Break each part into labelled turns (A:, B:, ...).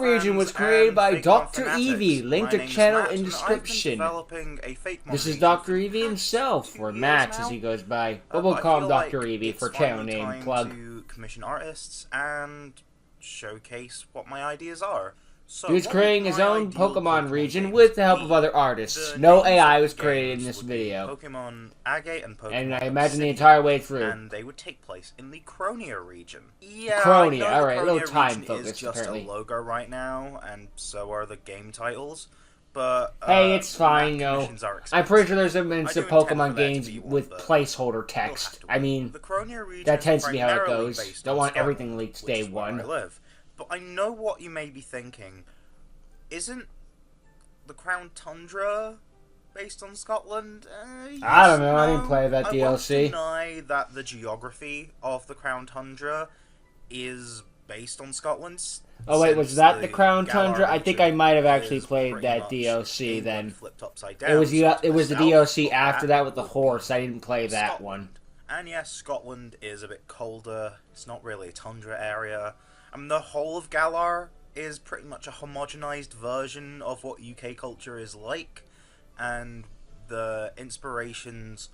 A: Croneo region was created by Dr. Eevee. Link to channel in description. This is Dr. Eevee himself, or Max as he goes by. But we'll call him Dr. Eevee for channel name plug.
B: To commission artists and showcase what my ideas are. So
A: he was creating his own Pokemon region with the help of other artists. No AI was created in this video.
B: Pokemon Agate and Pokemon
A: And I imagine the entire way through.
B: And they would take place in the Croneo region. Yeah,
A: Croneo, alright, a
B: Croneo
A: little time
B: region
A: focused,
B: is just
A: apparently.
B: a logo right now, and so are the game titles. But
A: hey, it's fine, no. I'm pretty sure there's been some Pokemon games with placeholder text. I mean, that tends to be how it goes. Don't want everything leaked day one.
B: But I know what you may be thinking. Isn't the Crown Tundra based on Scotland? Yes,
A: I don't know, I didn't play that DLC.
B: I won't deny that the geography of the Crown Tundra is based on Scotland.
A: Oh wait, was that the Crown Tundra? I think I might have actually played that DLC then. It was the DLC after that with the horse. I didn't play that one.
B: And yes, Scotland is a bit colder. It's not really a tundra area. The whole of Galar is pretty much a homogenized version of what UK culture is like, and the inspirations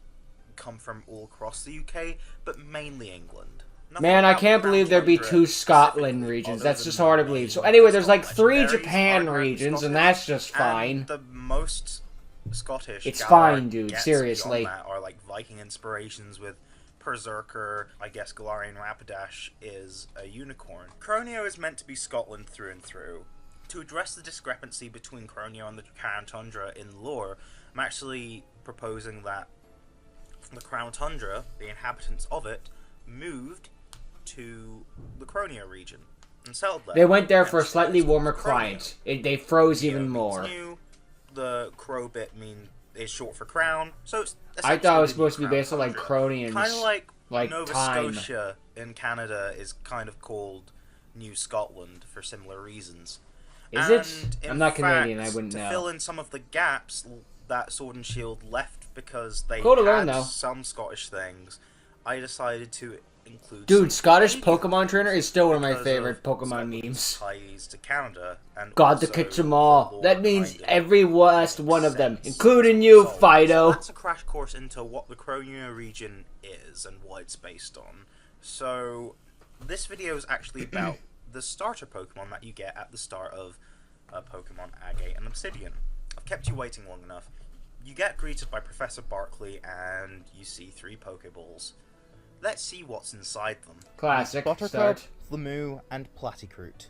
B: come from all across the UK, but mainly England.
A: Man, I can't believe there'd be 2 Scotland regions. That's just hard to believe. So anyway, there's like 3 Japan regions, and that's just fine.
B: The most Scottish
A: it's fine, dude, seriously.
B: Are like Viking inspirations with Berserker. I guess Galarian Rapidash is a unicorn. Croneo is meant to be Scotland through and through. To address the discrepancy between Croneo and the Crown Tundra in lore, I'm actually proposing that the Crown Tundra, the inhabitants of it, moved to the Croneo region and settled there.
A: They went there for a slightly warmer climate. They froze even more.
B: The crow bit is short for crown, so it's
A: I thought it was supposed to be based on like Cronians,
B: kind of like Nova
A: time.
B: Scotia in Canada is kind of called New Scotland for similar reasons.
A: Is it? I'm not Canadian, I wouldn't know.
B: To fill in some of the gaps that Sword and Shield left because they
A: cool to
B: had
A: learn, though.
B: Some Scottish things, I decided to include.
A: Dude, Scottish Pokemon Trainer is still one of my favorite Pokemon memes.
B: Ties to Canada and
A: God to catch them all. That means every last one of them, including you, Fido.
B: So that's a crash course into what the Croneo region is and what it's based on. So this video is actually about the starter Pokemon that you get at the start of Pokemon Agate and Obsidian. I've kept you waiting long enough. You get greeted by Professor Barkley and you see 3 Pokeballs. Let's see what's inside them.
A: Classic.
C: Buttercup, Flamoo, and Platycroot.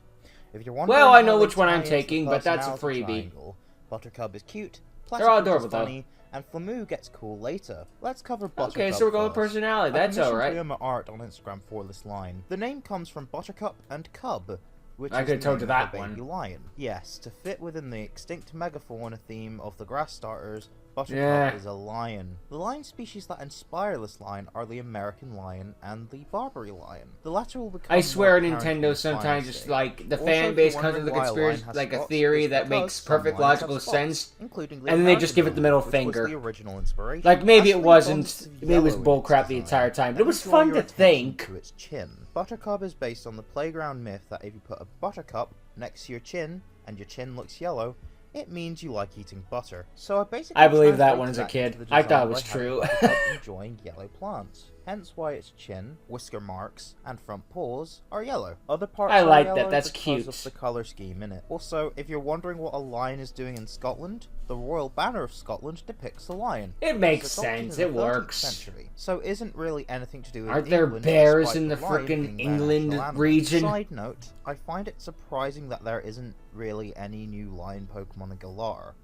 C: If you're wondering
A: well, I know
C: how
A: which one I'm
C: they tie
A: taking,
C: into
A: but that's a
C: personality
A: freebie.
C: triangle, Buttercup is cute,
A: They're all
C: Platycroot
A: adorable,
C: is funny, and Flamoo gets cool later. Let's cover Buttercup
A: Okay, so we're going with
C: first.
A: personality. That's alright.
C: I commissioned art on Instagram for this line. The name comes from Buttercup and Cub, which
A: I
C: is
A: could
C: the
A: told
C: name
A: to
C: of
A: that
C: the baby
A: one.
C: lion. Yes, to fit within the extinct megafauna theme of the grass starters, Buttercup
A: Yeah.
C: is a lion. The lion species that inspire this line are the American lion and the Barbary lion. The latter will become
A: I swear
C: more apparent in
A: Nintendo
C: the
A: sometimes
C: final
A: just
C: stage.
A: like the
C: Also,
A: fan
C: if
A: base
C: you're
A: comes with a
C: wondering why a lion
A: conspiracy,
C: has
A: like a
C: spots,
A: theory
C: it's
A: that
C: because
A: makes
C: some
A: perfect
C: lions have
A: logical
C: spots,
A: sense,
C: including the
A: and then they just
C: American
A: give it the middle
C: which was
A: finger.
C: the original inspiration.
A: Like maybe it
C: Actually,
A: wasn't,
C: Bond's
A: maybe it was
C: yellow in its
A: bullcrap the
C: design.
A: entire time, but it
C: Let
A: was
C: me draw
A: fun
C: your
A: to
C: attention
A: think.
C: to its chin. Buttercup is based on the playground myth that if you put a buttercup next to your chin and your chin looks yellow, it means you like eating butter. So I basically
A: I believe that one as a
C: translated
A: kid.
C: into the
A: I thought it
C: design
A: was
C: by having
A: true.
C: Buttercup enjoying yellow plants. Hence why its chin, whisker marks, and front paws are yellow. Other parts
A: I
C: are
A: like
C: yellow
A: that, that's
C: because
A: cute.
C: of the colour scheme in it. Also, if you're wondering what a lion is doing in Scotland, the royal banner of Scotland depicts a lion.
A: It
C: was
A: makes
C: adopted
A: sense,
C: in
A: it
C: the 13th
A: works.
C: Century, so isn't really anything to do with
A: Aren't there
C: England,
A: bears
C: despite
A: in the
C: lion
A: frickin'
C: being their
A: England
C: national animal.
A: region?
C: Side note, I find it surprising that there isn't really any new lion Pokemon in Galar.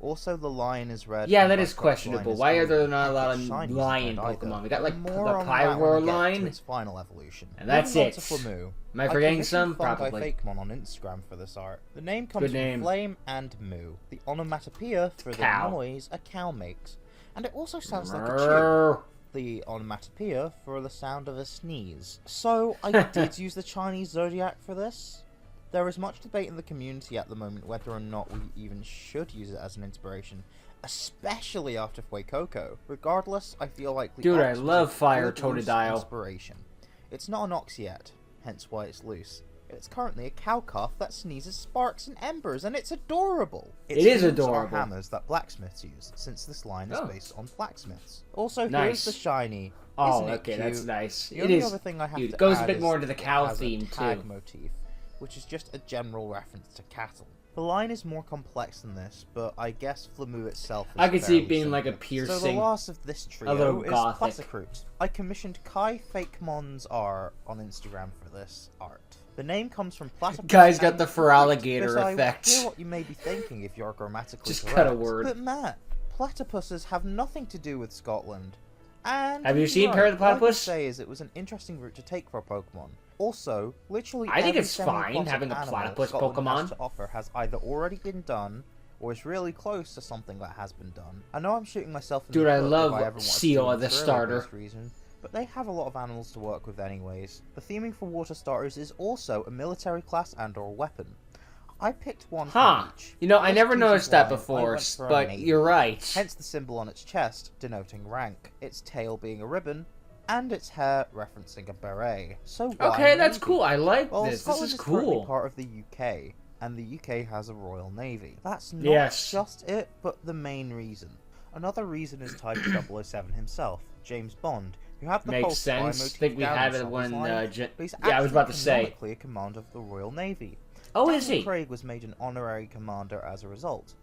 C: Also, the lion is red.
A: Yeah,
C: and
A: that is
C: Buttercup's
A: questionable.
C: lion is
A: Why are
C: blue.
A: there not a lot
C: Its
A: of
C: shiny
A: lion
C: isn't red either.
A: Pokemon? We got like the
C: More on that when I
A: Pyroar
C: get to
A: line,
C: its final evolution.
A: and that's
C: Moving on
A: it.
C: to Flamoo.
A: Am I forgetting
C: commissioned
A: some?
C: Fungi
A: Probably.
C: Fakemon on Instagram for this art. The name comes
A: Good name.
C: from flame and moo. The onomatopoeia for
A: Cow.
C: the noise a cow makes. And it also sounds like a chew.
A: Brrr.
C: The onomatopoeia for the sound of a sneeze. So, I did use the Chinese zodiac for this. There is much debate in the community at the moment whether or not we even should use it as an inspiration, especially after Fuecoco. Regardless, I feel like the
A: Dude, I
C: ox was
A: love
C: a
A: Fire
C: good loose
A: Totodile.
C: inspiration. It's not an ox yet, hence why it's loose. It's currently a cow calf that sneezes sparks and embers, and it's adorable.
A: It is
C: hooves are
A: adorable.
C: hammers that blacksmiths use, since this line is based on blacksmiths. Also,
A: Nice.
C: here's the shiny.
A: Oh,
C: Isn't it
A: okay,
C: cute?
A: that's nice.
C: The
A: It
C: only
A: is
C: other thing I have
A: cute.
C: to
A: It goes a
C: add
A: bit
C: is
A: more into the
C: that it
A: cow
C: has a
A: theme,
C: tag
A: too.
C: motif, which is just a general reference to cattle. The line is more complex than this, but I guess Flamu itself is
A: I could see
C: fairly
A: it being like a
C: simple.
A: piercing.
C: So the last of this
A: a little
C: trio is
A: gothic.
C: Platycroot. I commissioned Kai Fakemons R on Instagram for this art. The name comes from platypus.
A: Guy's got
C: and
A: the
C: fruit,
A: alligator
C: but
A: effect.
C: I hear what you may be thinking if you're grammatically
A: Just
C: correct.
A: cut a word.
C: But Matt, platypuses have nothing to do with Scotland. And
A: Have you seen
C: right,
A: Perry the
C: what I can
A: Platypus?
C: say is it was an interesting route to take for a Pokemon. Also, literally
A: I think
C: every
A: it's fine
C: semi-aquatic
A: having a
C: animal
A: platypus
C: Scotland
A: Pokemon.
C: has to offer has either already been done or is really close to something that has been done. I know I'm shooting myself in
A: Dude,
C: the
A: I
C: foot if
A: love
C: I ever wanted to
A: Seal
C: do
A: as the
C: an
A: starter.
C: Australia-based reason, but they have a lot of animals to work with anyways. The theming for water starters is also a military class and or weapon. I picked one
A: Huh.
C: from each.
A: You know, I
C: Just
A: never
C: due to
A: noticed that
C: why I
A: before,
C: went for a
A: but
C: navy.
A: you're right.
C: Hence the symbol on its chest, denoting rank, its tail being a ribbon, and its hair referencing a beret. So why
A: Okay, that's
C: navy?
A: cool. I like
C: Well,
A: this.
C: Scotland
A: This is
C: currently
A: cool.
C: part of the UK, and the UK has a Royal Navy. That's not
A: Yes.
C: just it, but the main reason. Another reason is tied to 007 himself, James Bond, who had the whole
A: Makes
C: spy
A: sense.
C: motif
A: I think we
C: down
A: had
C: in
A: it
C: some
A: when.
C: design, but he's
A: Yeah, I was about to
C: actually
A: say.
C: canonically a commander of the Royal Navy.
A: Oh,
C: Daniel
A: is he?
C: Craig was made an honorary commander as a result.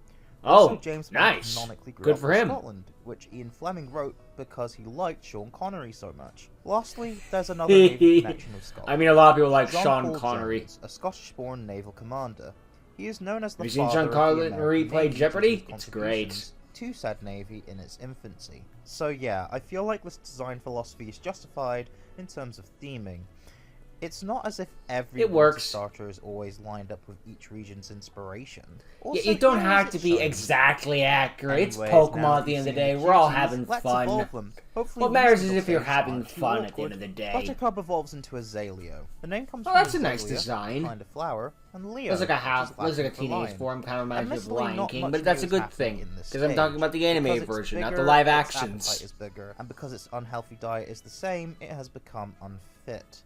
A: Oh,
C: Also, James Bond
A: nice.
C: canonically grew
A: Good
C: up
A: for
C: in
A: him.
C: Scotland, which Ian Fleming wrote because he liked Sean Connery so much. Lastly, there's another naval connection with Scotland.
A: I mean, a lot of people like Sean
C: John Paul
A: Connery.
C: Jones, a Scottish-born naval commander. He is known as the
A: Have you seen
C: father
A: Sean
C: of the
A: Connery
C: American
A: play
C: Navy due to
A: Jeopardy?
C: his
A: It's great.
C: contributions to said navy in its infancy. So yeah, I feel like this design philosophy is justified in terms of theming. It's not as if every
A: It works.
C: starter is always lined up with each region's inspiration.
A: Yeah,
C: Also,
A: you don't
C: here
A: have
C: is
A: to
C: its
A: be
C: shiny.
A: exactly accurate. It's
C: Anyways, now
A: Pokemon
C: that
A: at the
C: you've
A: end of the
C: seen
A: day.
C: the
A: We're all
C: cuties,
A: having
C: let's
A: fun.
C: evolve them. Hopefully
A: What matters is
C: reasonable
A: if you're
C: things
A: having
C: aren't too
A: fun at the end
C: awkward.
A: of the day.
C: Buttercup evolves into a Zaleo. The name comes
A: Oh,
C: from
A: that's a nice
C: azalea,
A: design.
C: kind of flower, and Leo.
A: Looks like a
C: which is
A: half. Looks like a
C: Latin for
A: teenage
C: lion.
A: form. Kind of reminds me of
C: Admittedly,
A: Lion
C: not
A: King,
C: much
A: but that's a
C: new is
A: good
C: happening
A: thing
C: in this
A: because I'm talking
C: stage.
A: about the
C: Because
A: anime
C: it's
A: version, not
C: bigger,
A: the live
C: its
A: actions.
C: appetite is bigger, and because its unhealthy diet is the same, it has become unfit.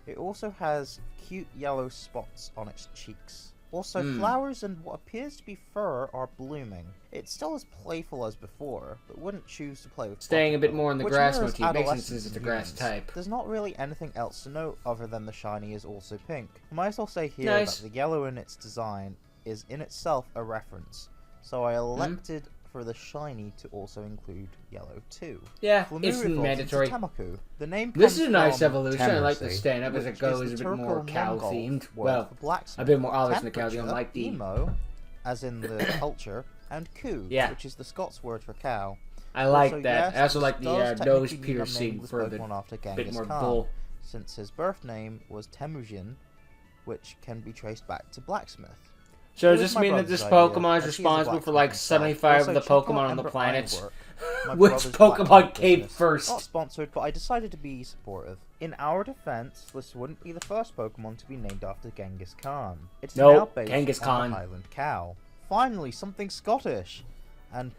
C: It also has cute yellow spots on its cheeks. Also, flowers and what appears to be fur are blooming. It's still as playful as before, but wouldn't choose to play with
A: Staying a bit
C: Buttercup,
A: more in the
C: which
A: grass
C: mirrors
A: motif makes sense
C: adolescence
A: since it's a
C: in
A: grass
C: humans.
A: type.
C: There's not really anything else to note other than the shiny is also pink. I might as well say here
A: Nice.
C: that the yellow in its design is in itself a reference, so I elected for the shiny to also include yellow too.
A: Yeah,
C: Flamu
A: it's
C: evolves
A: mandatory.
C: into Tamaku. The name
A: This
C: comes
A: is a nice
C: from
A: evolution. I like the
C: Temercy,
A: stand-up as
C: which
A: it goes,
C: is
A: a
C: the
A: bit more
C: Turco-Mongol
A: cow-themed.
C: word
A: Well,
C: for blacksmith.
A: a bit more obvious than the cow. I
C: Temperature,
A: like the
C: emo, as in the culture, and coo,
A: Yeah.
C: which is the Scots word for cow.
A: I like
C: Also,
A: that.
C: yes,
A: I also
C: this
A: like the
C: does
A: nose
C: technically mean I'm
A: piercing
C: naming this
A: for the
C: Pokemon after
A: bit
C: Genghis
A: more
C: Khan,
A: bull.
C: since his birth name was Temujin, which can be traced back to blacksmith.
A: So
C: It
A: does
C: was
A: this
C: my
A: mean that
C: brother's
A: this
C: idea,
A: Pokemon is
C: as he a
A: responsible for like
C: blacksmith himself.
A: 75 of the
C: Also, check
A: Pokemon
C: out
A: on the
C: Ember
A: planet?
C: Ironwork, my
A: Which
C: brother's
A: Pokemon
C: blacksmith
A: came
C: business.
A: first?
C: Not sponsored, but I decided to be supportive. In our defense, this wouldn't be the first Pokemon to be named after Genghis Khan. It's
A: Nope,
C: now based
A: Genghis
C: on
A: Khan.
C: the Highland cow. Finally, something Scottish. And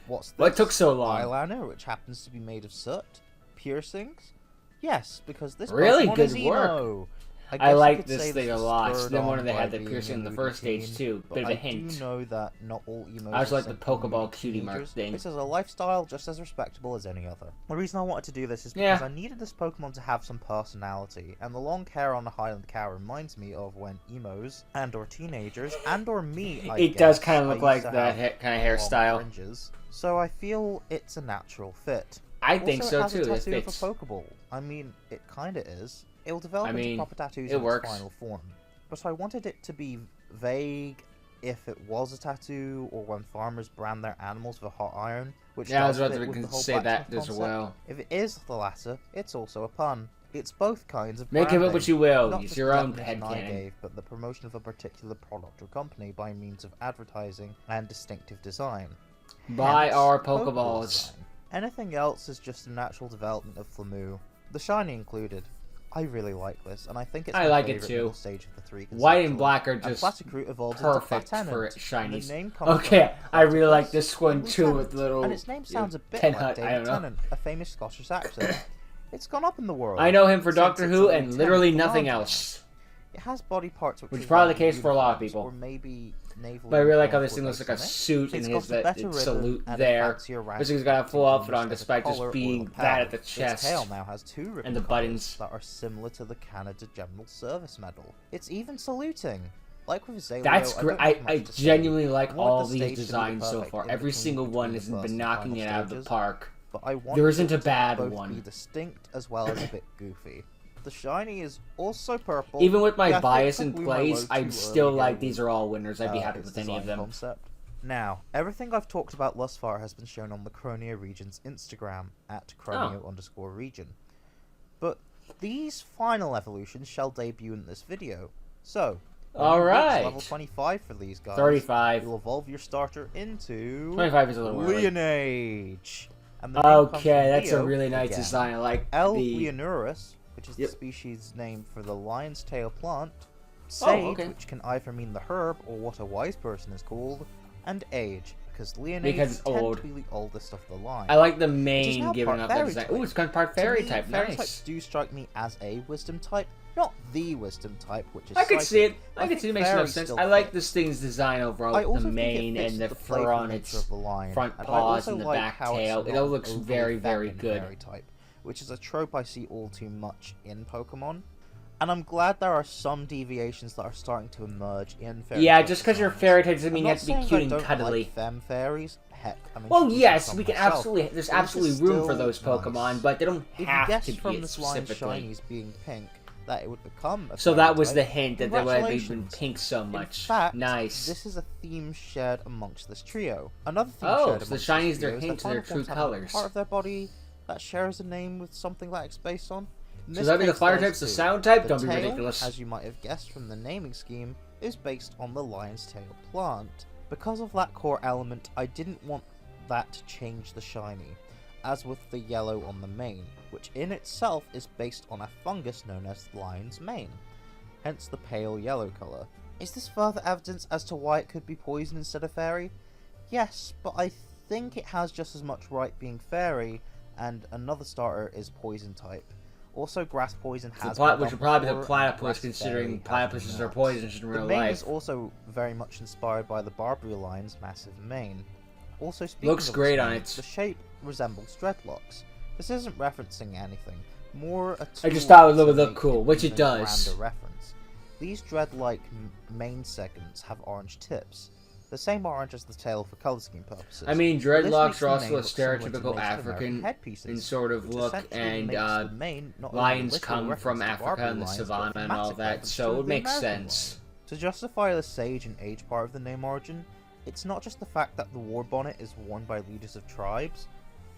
C: what's this?
A: What took so long?
C: Eyeliner, which happens to be made of soot. Piercings? Yes, because this
A: Really
C: Pokemon
A: good
C: is emo.
A: I
C: guess you
A: like
C: could
A: this
C: say
A: thing a
C: was
A: lot.
C: spurred
A: Then one
C: on
A: they
C: by
A: had the
C: being
A: piercing in the
C: a
A: first
C: teen,
A: stage too.
C: but
A: Bit of a
C: I
A: hint.
C: do know that not all emos
A: I just
C: are
A: like the
C: simple
A: Pokeball
C: moody
A: cutie mark
C: teenagers.
A: thing.
C: This is a lifestyle just as respectable as any other. The reason I wanted to do this is
A: Yeah.
C: because I needed this Pokemon to have some personality, and the long hair on the Highland Cow reminds me of when emos and or teenagers and or me,
A: It does
C: guess,
A: kind of
C: I
A: look like
C: used to
A: that
C: have
A: kind of
C: long
A: hairstyle.
C: fringes, so I feel it's a natural fit.
A: I think
C: Also,
A: so
C: it has
A: too.
C: a
A: It
C: tattoo of a
A: fits.
C: Pokeball. I mean, it kinda is. It will develop
A: I mean,
C: into proper tattoos
A: it
C: in
A: works.
C: its final form. But I wanted it to be vague if it was a tattoo, or when farmers brand their animals with a hot iron, which
A: Yeah, I was
C: does
A: about
C: fit
A: to
C: with the whole
A: say that
C: blacksmith
A: as
C: concept.
A: well.
C: If it is the latter, it's also a pun. It's both kinds of
A: Make of it
C: branding.
A: what you will.
C: Not
A: It's
C: just
A: your
C: the
A: own
C: definition I
A: headcanon.
C: gave, but the promotion of a particular product or company by means of advertising and distinctive design.
A: Buy
C: Hence,
A: our
C: Pokeball
A: Pokeballs.
C: design. Anything else is just a natural development of Flamu, the shiny included. I really like this, and I think it's
A: I
C: my
A: like it
C: favorite
A: too.
C: middle stage of the three.
A: White and
C: conceptually.
A: black are
C: And
A: just
C: Platycroot evolves
A: perfect
C: into
A: for
C: Platinum, and
A: shinies.
C: the name comes
A: Okay,
C: from
A: I really like
C: Platypus,
A: this one
C: the
A: too with
C: lieutenant,
A: little.
C: and its name sounds a bit
A: Tennant,
C: like
A: I
C: David
A: don't know.
C: Tennant, a famous Scottish actor. It's gone up in the world.
A: I know him for
C: since
A: Doctor
C: it's
A: Who
C: a
A: and literally
C: lieutenant
A: nothing
C: commander.
A: else.
C: It has body parts
A: which is probably the case for a lot of people.
C: Or maybe naval.
A: But I really like how this thing looks like a suit and his salute there. This thing's got a full outfit on despite just being that at the chest.
C: Its tail now has 2 ribbon
A: and the buttons
C: that are similar to the Canada General Service Medal. It's even saluting. Like with Zaleo,
A: that's great. I genuinely like all
C: the
A: these designs so far. Every single one has been knocking it out of the park.
C: But I want
A: there isn't a bad
C: both
A: one.
C: Be distinct as well as a bit goofy. The shiny is also purple.
A: Even with my bias in place, I'm still like, these are all winners. I'd be happy with any of them.
C: Concept. Now, everything I've talked about thus far has been shown on the Croneo region's Instagram, at Croneo_region. But these final evolutions shall debut in this video. So,
A: alright.
C: Level 25 for these guys.
A: 35.
C: You'll evolve your starter into
A: 25 is a little early.
C: Leonage. And
A: okay, that's a really nice design. I like
C: L.
A: the...
C: Leonurus, which is the species name for the lion's tail plant. Sage, which can either mean the herb or what a wise person is called. And age, because Leonage tend to be the oldest of the line.
A: I like the mane giving up that design. Ooh, it's kind of part fairy type.
C: Fairy types do strike me as a wisdom type, not the wisdom type, which is
A: I could see it. I could see it makes no
C: fairies
A: sense.
C: still
A: I like
C: fit.
A: this thing's design overall. The mane and the fur on its front paws and the back tail. It all looks very, very good.
C: Fairy type, which is a trope I see all too much in Pokemon. And I'm glad there are some deviations that are starting to emerge in fairy.
A: Yeah, just because you're fairy type doesn't mean you have to be cute and cuddly.
C: Like them fairies. Heck, I mean,
A: well, yes, we can absolutely. There's absolutely room for those Pokemon,
C: nice.
A: But they don't have to
C: from
A: be
C: this
A: specifically.
C: Line shinies being pink, that it would become.
A: So that was the hint that they would have been pink so much.
C: In fact,
A: nice.
C: This is a theme shared amongst this trio. Another theme shared
A: so the
C: amongst
A: shinies,
C: this trio
A: their hint to their true colors.
C: Part of their body that shares a name with something that it's based on.
A: So does that mean the fire type's the sound type? Don't be ridiculous.
C: As you might have guessed from the naming scheme, is based on the lion's tail plant. Because of that core element, I didn't want that to change the shiny, as with the yellow on the mane, which in itself is based on a fungus known as lion's mane, hence the pale yellow colour. Is this further evidence as to why it could be poison instead of fairy? Yes, but I think it has just as much right being fairy, and another starter is poison type. Also, grass poison has
A: which would probably be the platypus, considering platypuses are poisonous in real life.
C: The mane is also very much inspired by the Barbary lion's massive mane. Also, speaking
A: looks
C: of
A: great
C: mane,
A: on it.
C: The shape resembles dreadlocks. This isn't referencing anything, more a
A: I just thought it would look cool, which it does.
C: Reference. These dread-like mane segments have orange tips. The same orange as the tail for colour scheme purposes.
A: I mean, dreadlocks are also a stereotypical African in sort of look, and lions come from Africa and the savannah and all that, so it makes sense.
C: To justify the sage and age part of the name origin, it's not just the fact that the war bonnet is worn by leaders of tribes,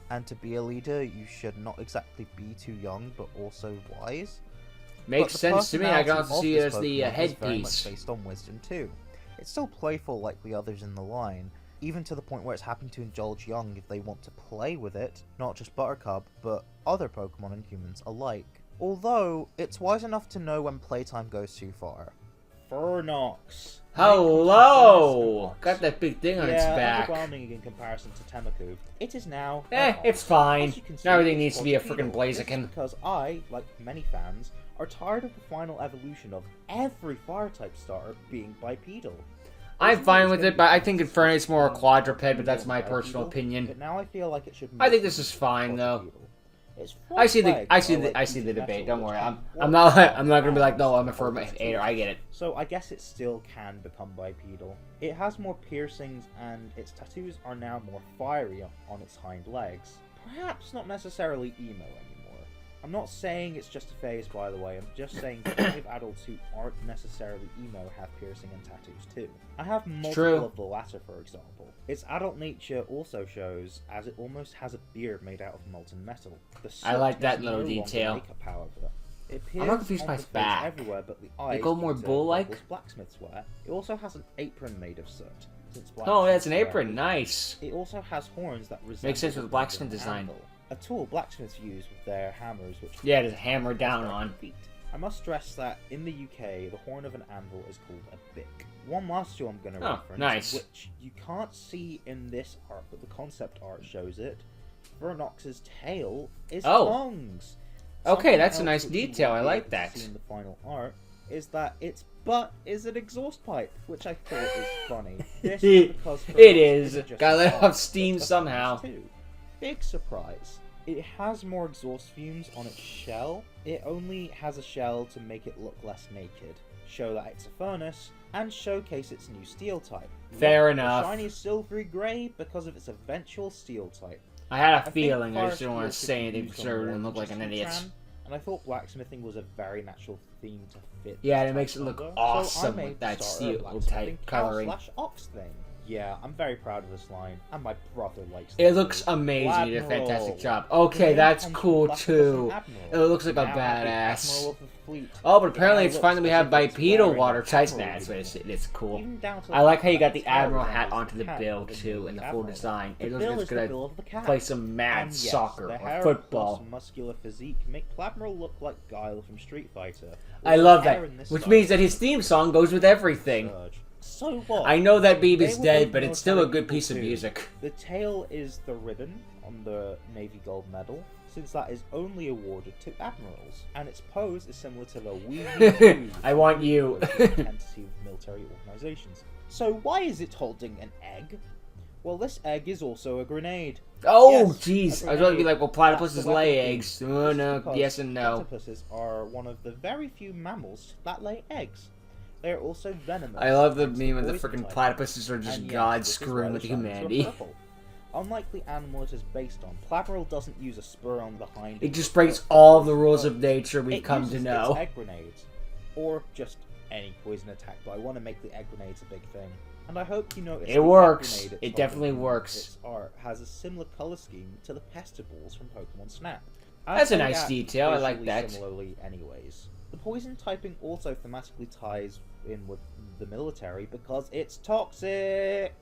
C: and to be a leader you should not exactly be too young but also wise.
A: Makes sense to me. I can also see it as the headpiece.
C: Based on wisdom too. It's still playful like the others in the line, even to the point where it's happened to indulge young if they want to play with it, not just Buttercup, but other Pokemon and humans alike. Although, it's wise enough to know when playtime goes too far. Fernox.
A: Hello! Got that big thing on its back.
C: Overwhelming in comparison to Temaku. It is now...
A: it's fine. Not everything needs to be a freaking Blaziken.
C: Because I, like many fans, are tired of the final evolution of every fire-type starter being bipedal.
A: I'm fine with it, but I think Infernate's more a quadruped, but that's my personal opinion.
C: But now I feel like it should.
A: I think this is fine, though. I see the debate. Don't worry. I'm not gonna be like, no, I'm a Fernator. I get it.
C: So I guess it still can become bipedal. It has more piercings, and its tattoos are now more fiery on its hind legs. Perhaps not necessarily emo anymore. I'm not saying it's just a phase, by the way. I'm just saying plenty of adults who aren't necessarily emo have piercing and tattoos too. I have multiple of the latter, for example. Its adult nature also shows, as it almost has a beard made out of molten metal.
A: I like that little detail.
C: Makeup, however. It appears
A: I'm not confused by its back.
C: Everywhere, but the eyes
A: they go more bull-like.
C: Blacksmiths wear. It also has an apron made of soot.
A: Oh, that's an apron. Nice.
C: It also has horns that resemble
A: makes sense with the blacksmith design.
C: A tool blacksmiths use with their hammers, which
A: to hammer down on.
C: Feet. I must stress that in the UK, the horn of an anvil is called a bick. One last tool I'm going to reference, which you can't see in this art, but the concept art shows it. Fernox's tail is tongues.
A: Okay, that's a nice detail. I like that.
C: In the final art, is that its butt is an exhaust pipe, which I thought was funny. This is because
A: it is.
C: just
A: Gotta let
C: pipe,
A: off steam
C: but
A: somehow.
C: too. Big surprise. It has more exhaust fumes on its shell. It only has a shell to make it look less naked, show that it's a furnace, and showcase its new steel type.
A: Fair
C: Look,
A: enough.
C: The shiny silvery grey because of its eventual steel type.
A: I had a
C: think
A: feeling, I
C: fire
A: just didn't want to
C: steel
A: say
C: could be
A: anything
C: used
A: because I
C: on
A: wouldn't
C: more
A: look like
C: than
A: an
C: just
A: idiot.
C: Heatran, and I thought blacksmithing was a very natural theme to fit.
A: Yeah,
C: this
A: it makes it
C: type
A: look
C: combo,
A: awesome
C: so I
A: with
C: made
A: that
C: the starter
A: steel
C: blacksmithing
A: type
C: cow
A: coloring.
C: slash ox thing. Yeah, I'm very proud of this line, and my brother likes
A: It
C: it.
A: looks amazing. You did a fantastic
C: Admiral.
A: job.
C: The
A: Okay,
C: name
A: that's
C: comes from
A: cool
C: Platypus
A: too.
C: and Admiral.
A: It looks like a
C: Now have the
A: badass.
C: Admiral of the fleet.
A: Oh, but
C: It
A: apparently
C: now
A: it's
C: looks
A: fine that we
C: as
A: have
C: if it's
A: bipedal
C: wearing
A: water
C: an
A: types.
C: admiral
A: Nah, it's cool.
C: Even down to
A: I like how you got
C: the
A: the
C: tail
A: Admiral
C: line
A: hat
C: is
A: onto the
C: cat
A: bill
C: of the
A: too in the full
C: Admiral.
A: design.
C: The
A: It looks
C: bill
A: like
C: is
A: it's
C: the
A: gonna
C: bill of the cat.
A: play some mad
C: And yes,
A: soccer
C: the
A: or
C: hair
A: football.
C: plus muscular physique make Admiral look like Guile from Street Fighter.
A: I
C: Or
A: love
C: hair
A: that,
C: in this
A: which
C: style
A: means that his
C: is
A: theme song goes with everything.
C: Surge. So what?
A: I know that baby's
C: They were
A: dead,
C: both
A: but it's still a
C: military
A: good piece of
C: people too.
A: music.
C: The tail is the ribbon on the Navy Gold Medal, since that is only awarded to admirals, and its pose is similar to the "We Need You"
A: I want you.
C: intensity of military organizations. So why is it holding an egg? Well, this egg is also a grenade.
A: Oh,
C: Yes,
A: jeez.
C: a
A: I was about to be
C: grenade.
A: like, well,
C: That's
A: platypuses
C: the weapon
A: lay
C: thing.
A: eggs. Oh,
C: This is
A: no.
C: because
A: Yes and no.
C: Platypuses are one of the very few mammals that lay eggs. They are also venomous.
A: I love the
C: hence
A: meme of the
C: poison
A: freaking
C: type.
A: platypuses are just
C: And yes,
A: God
C: this is
A: screwing
C: why
A: with
C: the shinies are
A: humanity.
C: purple. Unlike the animal it is based on, Admiral doesn't use a spur on the hind.
A: It just breaks all the rules of nature we've come to
C: It
A: know.
C: uses its egg grenades, or just any poison attack, but I want to make the egg grenades a big thing. And I hope you notice
A: It
C: the egg
A: works.
C: grenade it's
A: It definitely
C: holding,
A: works.
C: Its art has a similar color scheme to the pestibles from Pokemon Snap.
A: That's a
C: As they
A: nice
C: act
A: detail, I like
C: visually
A: that.
C: Similarly, anyways, the poison typing also thematically ties in with the military because it's toxic.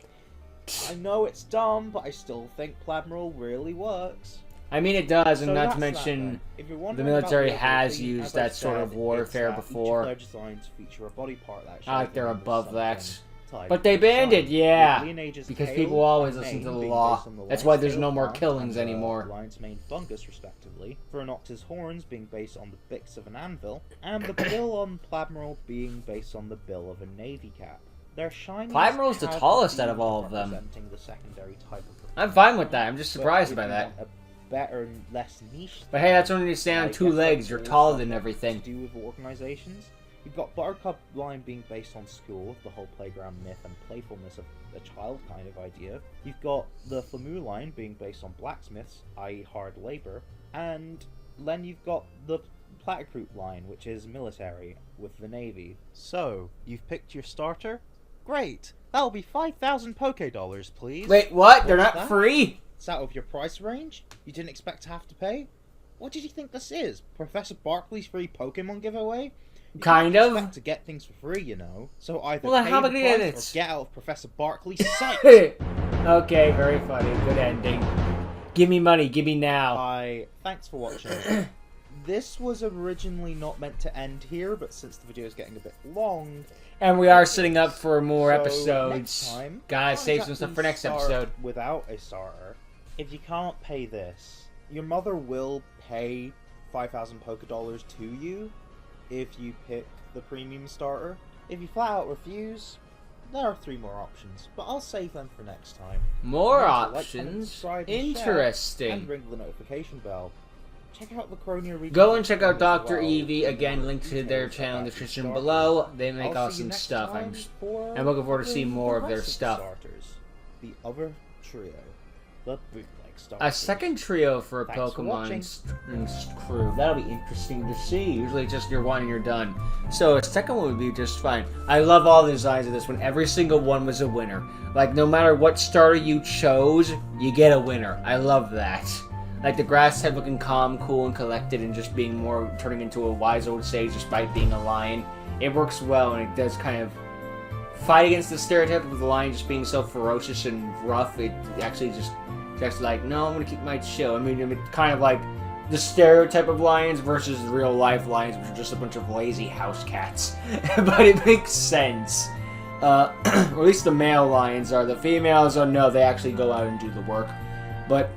C: I know it's dumb, but I still think Admiral really works.
A: I mean, it does, and
C: So
A: not
C: that's
A: to
C: that
A: mention,
C: then. If you're
A: the
C: wondering
A: military
C: about
A: has
C: ability,
A: used
C: as I
A: that sort of
C: said,
A: warfare
C: it's that
A: before.
C: Each of their designs feature a body part that
A: I like
C: shows
A: they're
C: them as
A: above that.
C: something type
A: But they
C: of
A: banned
C: design,
A: it, yeah.
C: with Leonage's
A: Because
C: tail
A: people always
C: and
A: listen to
C: mane
A: the
C: being
A: law.
C: based on the
A: That's
C: lion's
A: why there's
C: tail
A: no more
C: plant
A: killings
C: and the
A: anymore.
C: lion's mane fungus, respectively. Phenox's horns being based on the bicks of an anvil, and the bill on Admiral being based on the bill of a navy cap. Their shinies
A: Admiral's the
C: have
A: tallest out
C: the
A: of all of them.
C: representing the secondary type of the
A: I'm fine with that. I'm just
C: but
A: surprised
C: if
A: by
C: you
A: that.
C: want a better and less niche
A: But hey, that's when you stand on
C: like,
A: 2
C: guess
A: legs.
C: that's
A: You're
C: all
A: taller
C: stuff
A: than
C: that
A: everything.
C: to do with organizations. You've got Buttercup line being based on school, the whole playground myth and playfulness of a child kind of idea. You've got the Flamu line being based on blacksmiths, i.e. hard labor. And then you've got the Platycroot line, which is military, with the navy. So, you've picked your starter? Great! That'll be 5,000 Poké-Dollars, please.
A: Wait, what? They're
C: What's
A: not
C: that?
A: free?
C: It's out of your price range? You didn't expect to have to pay? What did you think this is? Professor Barkley's free Pokemon giveaway? You
A: Kind
C: can't
A: of.
C: expect to get things for free, you know. So either
A: Well, then
C: pay
A: how am I
C: the
A: gonna get
C: price
A: it?
C: or get out of Professor Barkley's sight.
A: Okay, very funny. Good ending. Give me money. Give me now.
C: Thanks for watching. This was originally not meant to end here, but since the video is getting a bit long,
A: And we are setting up for more
C: so
A: episodes.
C: next time,
A: Gotta
C: can't
A: save some stuff
C: exactly
A: for next
C: start
A: episode.
C: Without a starter, if you can't pay this, your mother will pay 5,000 Poké-Dollars to you if you pick the premium starter. If you flat out refuse, there are 3 more options, but I'll save them for next time.
A: More
C: Remember to like, comment,
A: options.
C: subscribe, and share, and
A: Interesting.
C: ring the notification bell. Check out the Croneo region.
A: Go and check out
C: as
A: Dr.
C: well.
A: Eevee. Again,
C: More
A: link to their
C: details
A: channel in the
C: about
A: description
C: starters.
A: below. They make
C: I'll see you
A: awesome
C: next
A: stuff.
C: time for
A: I'm looking forward to seeing
C: the
A: more of their
C: rest
A: stuff.
C: Starters. The other trio. The bootleg starters.
A: A second trio for a
C: Thanks for watching.
A: Pokemon crew. That'll be interesting to see. Usually it's just you're one and you're done. So a second one would be just fine. I love all the designs of this one. Every single one was a winner. Like, no matter what starter you chose, you get a winner. I love that. Like the grass type looking calm, cool, and collected, and just being more turning into a wise old sage despite being a lion. It works well, and it does kind of fight against the stereotype of the lion just being so ferocious and rough. It actually just like, no, I'm gonna keep my chill. I mean, it's kind of like the stereotype of lions versus real life lions, which are just a bunch of lazy house cats. But it makes sense. Or at least the male lions are. The females are no, they actually go out and do the work. But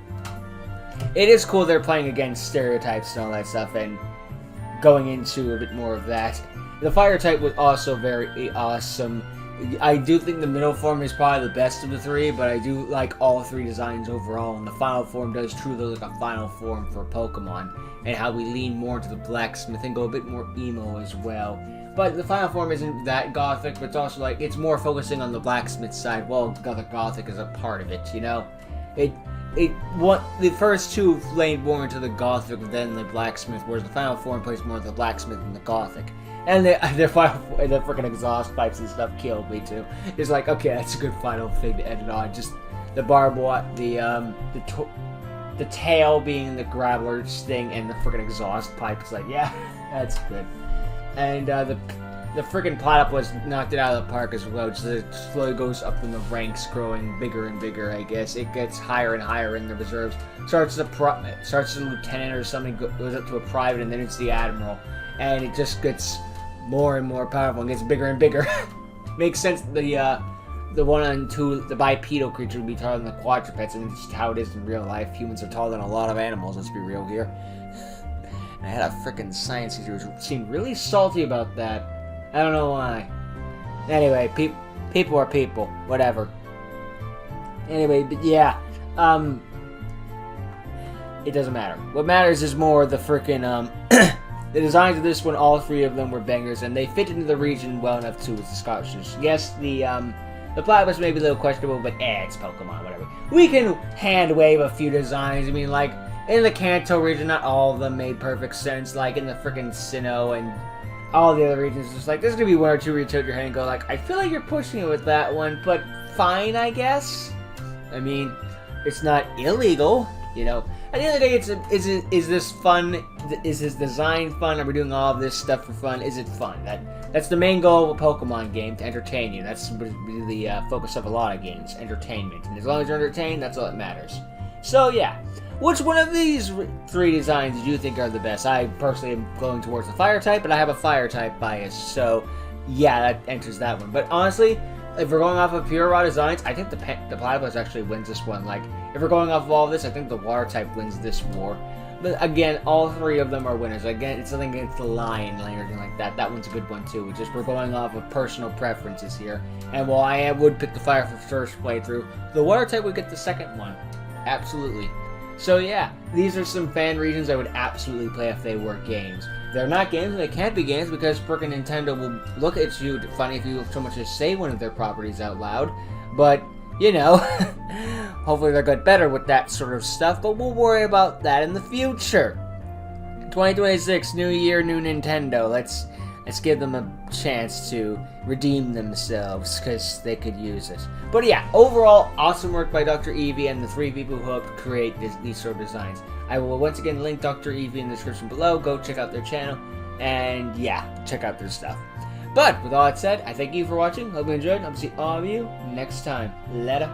A: it is cool they're playing against stereotypes and all that stuff and going into a bit more of that. The fire type was also very awesome. I do think the middle form is probably the best of the three, but I do like all three designs overall, and the final form does truly look like a final form for Pokemon, and how we lean more into the blacksmith and go a bit more emo as well. But the final form isn't that gothic, but it's also like, it's more focusing on the blacksmith side, while the gothic is a part of it, you know? The first two leaned more into the gothic than the blacksmith, whereas the final form plays more of the blacksmith than the gothic. And the freaking exhaust pipes and stuff killed me too. It's like, okay, that's a good final thing to end it on. Just the barbed wire, the tail being the grappler sting, and the freaking exhaust pipe. It's like, yeah, that's good. And the freaking platypus knocked it out of the park as well. Just it slowly goes up in the ranks, growing bigger and bigger. I guess it gets higher and higher in the reserves. Starts as a lieutenant or something, goes up to a private, and then it's the admiral. And it just gets more and more powerful and gets bigger and bigger. Makes sense. The 1 and 2, the bipedal creature would be taller than the quadrupeds, and it's just how it is in real life. Humans are taller than a lot of animals. Let's be real here. And I had a freaking science teacher who seemed really salty about that. I don't know why. Anyway, people are people. Whatever. Anyway, but yeah. It doesn't matter. What matters is more the freaking the designs of this one, all three of them were bangers, and they fit into the region well enough too with the Scotches. Yes, the platypus may be a little questionable, but it's Pokemon, whatever. We can hand wave a few designs. I mean, like, in the Kanto region, not all of them made perfect sense. Like, in the freaking Sinnoh and all the other regions, just like, there's gonna be one or two where you tilt your head and go like, I feel like you're pushing it with that one, but fine, I guess. I mean, it's not illegal, you know. At the end of the day, is this fun? Is this design fun? Are we doing all of this stuff for fun? Is it fun? That's the main goal of a Pokemon game, to entertain you. That's the focus of a lot of games, entertainment. And as long as you're entertained, that's all that matters. So yeah, which one of these three designs do you think are the best? I personally am going towards the fire type, but I have a fire type bias, so yeah, that enters that one. But honestly, if we're going off of pure raw designs, I think the platypus actually wins this one. Like, if we're going off of all of this, I think the water type wins this war. But again, all three of them are winners. Again, it's something against the lion or anything like that. That one's a good one too. It's just we're going off of personal preferences here. And while I would pick the fire for first playthrough, the water type would get the second one. Absolutely. So yeah, these are some fan regions I would absolutely play if they were games. They're not games, and they can't be games because frickin' Nintendo will look at you funny if you so much as say one of their properties out loud. But, you know, hopefully they'll get better with that sort of stuff, but we'll worry about that in the future. 2026, new year, new Nintendo. Let's give them a chance to redeem themselves, because they could use it. But yeah, overall, awesome work by Dr. Eevee and the three people who helped create these sort of designs. I will once again link Dr. Eevee in the description below. Go check out their channel, and yeah, check out their stuff. But with all that said, I thank you for watching. Hope you enjoyed. I'll see all of you next time. Later.